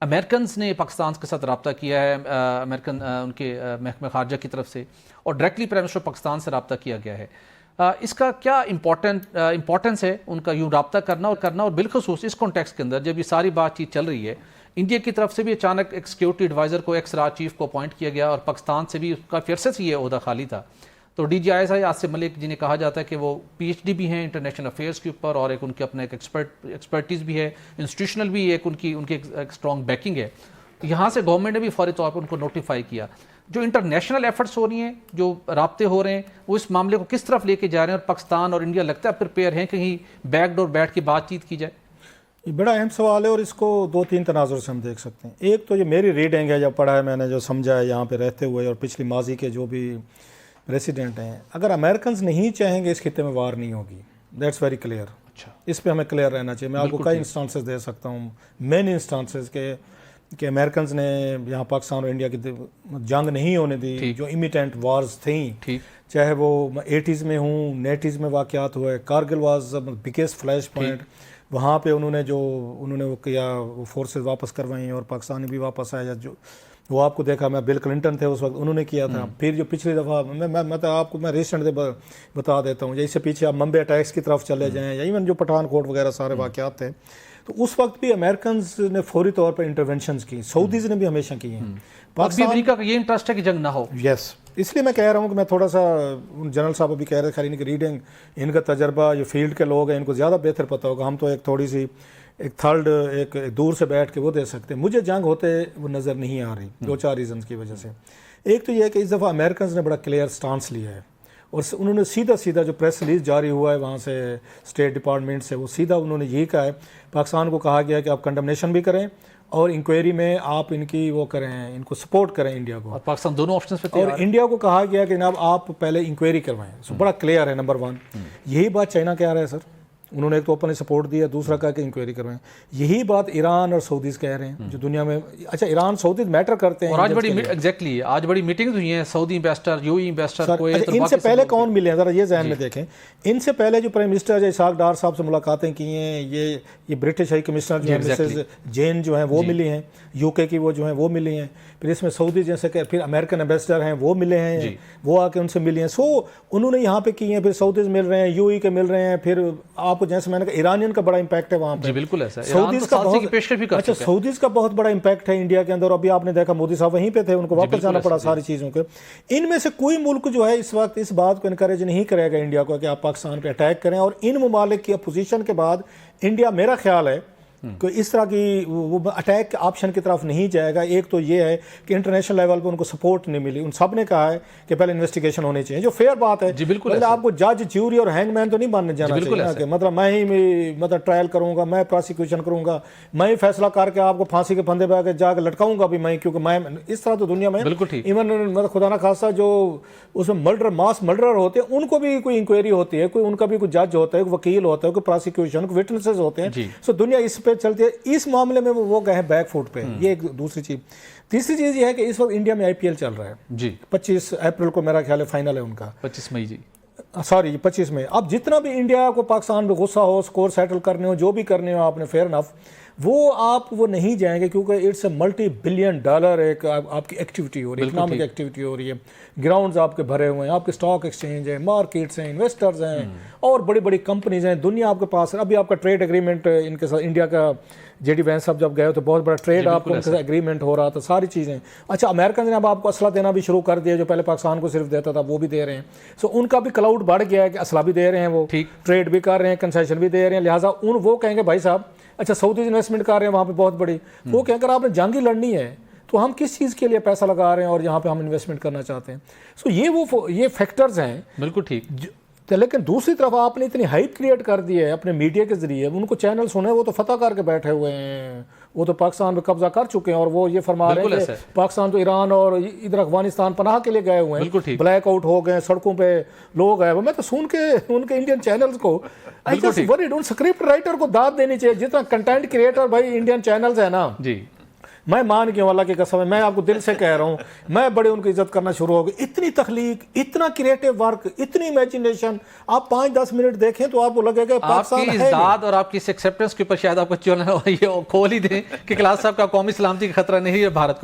Americans نے پاکستان کے ساتھ رابطہ کیا ہے، امریکن ان کے محکمہ خارجہ کی طرف سے، اور ڈائریکٹلی پرائم منسٹر پاکستان سے رابطہ کیا گیا ہے. اس کا کیا امپورٹنس ہے ان کا یوں رابطہ کرنا اور بالخصوص اس کانٹیکس کے اندر جب یہ ساری بات چیت چل رہی ہے، انڈیا کی طرف سے بھی اچانک ایک سیکیورٹی ایڈوائزر کو ایکس راج چیف کو اپوائنٹ کیا گیا، اور پاکستان سے بھی کافی عرصے سے یہ عہدہ خالی تھا. تو D G I S I Asif Malik جنہیں کہا جاتا ہے کہ وہ پی ایچ ڈی بھی ہیں انٹرنیشنل افیئرس کے اوپر، اور ایک ان کے اپنا ایک ایکسپرٹیز بھی ہے، انسٹیٹیوشنل بھی ایک ان کی ایک اسٹرانگ بیکنگ ہے. یہاں سے گورنمنٹ نے بھی فوری طور پر ان کو نوٹیفائی کیا. جو انٹرنیشنل ایفرٹس ہو رہی ہیں، جو رابطے ہو رہے ہیں، وہ اس معاملے کو کس طرف لے کے جا رہے ہیں، اور پاکستان اور انڈیا لگتا ہے پریپیئر ہیں کہیں بیک ڈور بیٹھ کے بات چیت کی جائے؟ یہ بڑا اہم سوال ہے، اور اس کو دو تین تناظر سے ہم دیکھ سکتے ہیں. ایک تو یہ میری ریڈنگ ہے، جب پڑھا ہے میں نے، جو سمجھا ہے یہاں پہ رہتے ہوئے، اور پچھلی ماضی کے جو بھی پریسیڈنٹ ہیں، اگر امریکنز نہیں چاہیں گے اس خطے میں وار نہیں ہوگی. That's very clear. اچھا، اس پہ ہمیں کلیئر رہنا چاہیے. میں آپ کو کئی انسٹانسز دے سکتا ہوں، مین انسٹانسز کہ امریکنز نے یہاں پاکستان اور انڈیا کی جنگ نہیں ہونے دی. جو امیٹنٹ وارز تھیں، چاہے وہ 80s میں ہوں، 90s میں واقعات ہوئے. Kargil was biggest flash point. وہاں پہ انہوں نے وہ کیا، وہ فورسز واپس کروائیں، اور پاکستانی بھی واپس آئے. جو وہ آپ کو دیکھا، میں بل کلنٹن تھے اس وقت، انہوں نے کیا تھا. پھر جو پچھلی دفعہ میں آپ کو میں ریسنٹ بتا دیتا ہوں، یا اس سے پیچھے آپ ممبئی اٹیکس کی طرف چلے جائیں، یا ایون جو پٹھان کوٹ وغیرہ سارے واقعات تھے، تو اس وقت بھی امریکنز نے فوری طور پر انٹرونشنز کی. سعودیز نے بھی ہمیشہ کی ہیں. پاکستان امریکہ کا یہ انٹرسٹ ہے کہ جنگ نہ ہو. یس، اس لیے میں کہہ رہا ہوں کہ میں تھوڑا سا جنرل صاحب ابھی کہہ رہے خیر ان کی ریڈنگ، ان کا تجربہ، جو فیلڈ کے لوگ ہیں ان کو زیادہ بہتر پتہ ہوگا. ہم تو ایک تھوڑی سی ایک تھرڈ ایک دور سے بیٹھ کے وہ دے سکتے ہیں. مجھے جنگ ہوتے وہ نظر نہیں آ رہی، دو چار ریزنز کی وجہ سے. ایک تو یہ ہے کہ اس دفعہ امریکنز نے بڑا کلیئر سٹانس لیا ہے، اور انہوں نے سیدھا جو پریس ریلیز جاری ہوا ہے وہاں سے اسٹیٹ ڈپارٹمنٹ سے، وہ سیدھا انہوں نے یہ کہا ہے، پاکستان کو کہا گیا ہے کہ آپ کنڈمنیشن بھی کریں، اور انکوائری میں آپ ان کی وہ کریں، ان کو سپورٹ کریں انڈیا کو. اور پاکستان دونوں آپشنز پہ اور انڈیا کو کہا گیا کہ جناب آپ پہلے انکوائری کروائیں. سو بڑا کلیئر ہے. نمبر 1 یہی بات چائنا کہہ رہا ہے سر، انہوں نے ایک تو اوپنلی سپورٹ دیا، دوسرا کہا کہ انکوائری کروائیں. یہی بات ایران اور سعودیز کہہ رہے ہیں، جو دنیا میں اچھا ایران سعودیز میٹر کرتے ہیں. اور آج بڑی میٹنگز ہوئی ہیں، سعودی انویسٹر، یو ای انویسٹر. ان سے پہلے کون ملے ہیں ذرا یہ ذہن میں دیکھیں. ان سے پہلے جو پرائم منسٹر اسحاق ڈار صاحب سے ملاقاتیں کی ہیں، یہ برٹش ہائی کمشنر جو ہیں مسز جین جو ہیں وہ ملی ہیں، یو کے کی وہ جو ہیں وہ ملی ہیں. پھر اس میں سعودی جیسے کہ پھر امریکن ایمبیسڈر ہیں وہ ملے ہیں، وہ آ کے ان سے ملی ہیں. سو انہوں نے یہاں پہ کی ہیں. پھر سعودیز مل رہے ہیں، یو ای کے مل رہے ہیں. پھر آپ کو جیسے میں نے کہا ایرانین کا بڑا امپیکٹ ہے وہاں پہ. بالکل ایسا ہے. سعودیز کا بہت بڑا امپیکٹ ہے انڈیا کے اندر. ابھی آپ نے دیکھا مودی صاحب وہیں پہ تھے، ان کو واپس جانا پڑا ساری چیزوں کے. ان میں سے کوئی ملک جو ہے اس وقت اس بات کو انکریج نہیں کرے گا انڈیا کو کہ آپ پاکستان پہ اٹیک کریں. اور ان ممالک کی اپوزیشن کے بعد انڈیا میرا خیال ہے کہ اس طرح کی وہ اٹیک آپشن کی طرف نہیں جائے گا. ایک تو یہ ہے کہ انٹرنیشنل لیول پہ ان کو سپورٹ نہیں ملی. ان سب نے کہا ہے کہ پہلے انویسٹیگیشن ہونی چاہیے، جو فیئر بات ہے. مطلب آپ کو جج، جیوری اور ہینگ مین تو نہیں بننے جانا چاہیے کہ مطلب میں ہی ٹرائل کروں گا، میں پروسیکیوشن کروں گا، میں ہی فیصلہ کر کے آپ کو پھانسی کے پھندے پہ جا کے لٹکاؤں گا بھی میں، کیونکہ میں اس طرح تو دنیا میں ایون خدا نہ خاصہ جو اس میں ماس مرڈرر ہوتے ہیں ان کو بھی کوئی انکوائری ہوتی ہے، کوئی ان کا بھی کوئی جج ہوتا ہے، کوئی وکیل ہوتا ہے، کوئی پروسیکیوشن، کوئی وٹنسز ہوتے ہیں. سو دنیا اس پہ چلتی ہے. اس معاملے میں وہ گئے ہیں بیک فوٹ پہ. یہ ایک دوسری چیز. تیسری چیز یہ ہے کہ اس وقت انڈیا میں IPL چل رہا ہے. 25 اپریل کو میرا خیال ہے فائنل ہے ان کا. 25 مئی 25 میں. اب جتنا بھی انڈیا کو پاکستان پہ غصہ ہو، سکور سیٹل کرنے ہو، جو بھی کرنے ہو آپ نے، فیئر انف، وہ نہیں جائیں گے، کیونکہ اٹس اے $multi-billion ایک آپ کی ایکٹیویٹی ہو رہی ہے، اکنامک ایکٹیویٹی ہو رہی ہے. گراؤنڈز آپ کے بھرے ہوئے ہیں، آپ کے اسٹاک ایکسچینج ہیں، مارکیٹس ہیں، انویسٹرز ہیں، اور بڑی بڑی کمپنیز ہیں. دنیا آپ کے پاس. ابھی آپ کا ٹریڈ ایگریمنٹ ان کے ساتھ انڈیا کا جے ڈی وینس صاحب جب گئے تو بہت بڑا ٹریڈ آپ کو ایگریمنٹ ہو رہا تھا، ساری چیزیں. اچھا امریکن نے اب آپ کو اسلحہ دینا بھی شروع کر دیا، جو پہلے پاکستان کو صرف دیتا تھا وہ بھی دے رہے ہیں. سو ان کا بھی کلاؤڈ بڑھ گیا ہے کہ اسلحہ بھی دے رہے ہیں، وہ ٹریڈ بھی کر رہے ہیں، کنسیشن بھی دے رہے ہیں. لہٰذا وہ کہیں گے بھائی صاحب اچھا سعودیز انویسٹمنٹ کر رہے ہیں وہاں پہ بہت بڑی، وہ کہیں اگر آپ نے جنگ ہی لڑنی ہے تو ہم کس چیز کے لیے پیسہ لگا رہے ہیں اور یہاں پہ ہم انویسٹمنٹ کرنا چاہتے ہیں. سو یہ فیکٹرز ہیں. بالکل ٹھیک. لیکن دوسری طرف آپ نے اتنی ہائپ کریٹ کر دی ہے اپنے میڈیا کے ذریعے. ان کو چینل سنے وہ تو فتح کر کے بیٹھے ہوئے ہیں، وہ تو پاکستان پہ قبضہ کر چکے ہیں، اور وہ یہ فرما رہے ہیں کہ پاکستان تو ایران اور ادھر افغانستان پناہ کے لیے گئے ہوئے ہیں، بلیک آؤٹ ہو گئے، سڑکوں پہ لوگ ہیں. میں تو سن کے ان کے انڈین چینلز کو اسکرپٹ رائٹر کو داد دینی چاہیے. جتنا کنٹینٹ کریٹر بھائی انڈین چینلز ہیں نا، میں مان گیا ہوں اللہ کی قسم ہے, میں آپ کو دل سے کہہ رہا ہوں, میں بڑے ان کی عزت کرنا شروع ہو گئی. اتنی تخلیق, اتنا کریٹو ورک, اتنی امیجنیشن, آپ 5-10 منٹ دیکھیں تو آپ کو لگے گا پاکستان آپ کی ہے. ازداد اور آپ کی اس ایکسیپٹنس کے اوپر شاید آپ کو یہ کھول ہی دیں کہ کلاس صاحب کا قومی سلامتی کا خطرہ نہیں ہے بھارت کو.